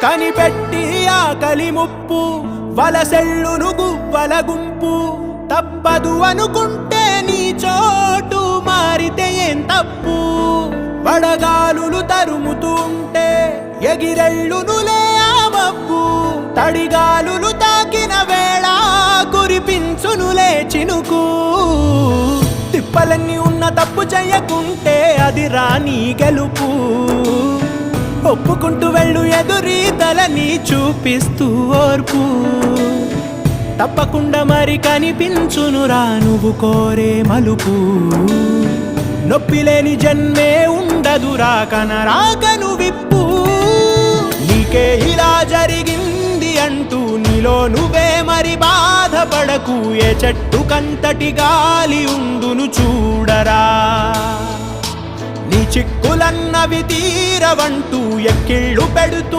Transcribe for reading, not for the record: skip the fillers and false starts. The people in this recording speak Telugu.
కనిపెట్టి ఆకలి ముప్పు వలసెల్లును గువ్వల గుంపు తప్పదు అనుకుంటే నీ చోటు మారితే ఏం తప్పు వడగాలులు తరుముతూ ఉంటే ఎగిరెళ్ళునులే ఆ మబ్బు తడిగాలులు తాకిన వేళ కురిపించునులే చినుకు తిప్పలన్నీ ఉన్న తప్పు చెయ్యకుంటే అది రాని గెలుపు ఒప్పుకుంటూ వెళ్ళు ఎదురీతలని చూపిస్తూ ఓర్పు తప్పకుండా మరి కనిపించునురా నువ్వు కోరే మలుపు నొప్పి లేని జన్మే ఉండదురా కనరాకను విప్పు నీకే ఇలా జరిగింది అంటూ నీలో నువ్వే మరి బాధపడకు ఏ చెట్టు కంతటి గాలి ఉండును చూడరా నీ చిక్కులన్నవి తీరవంటూ ఎక్కిళ్ళు పెడుతూ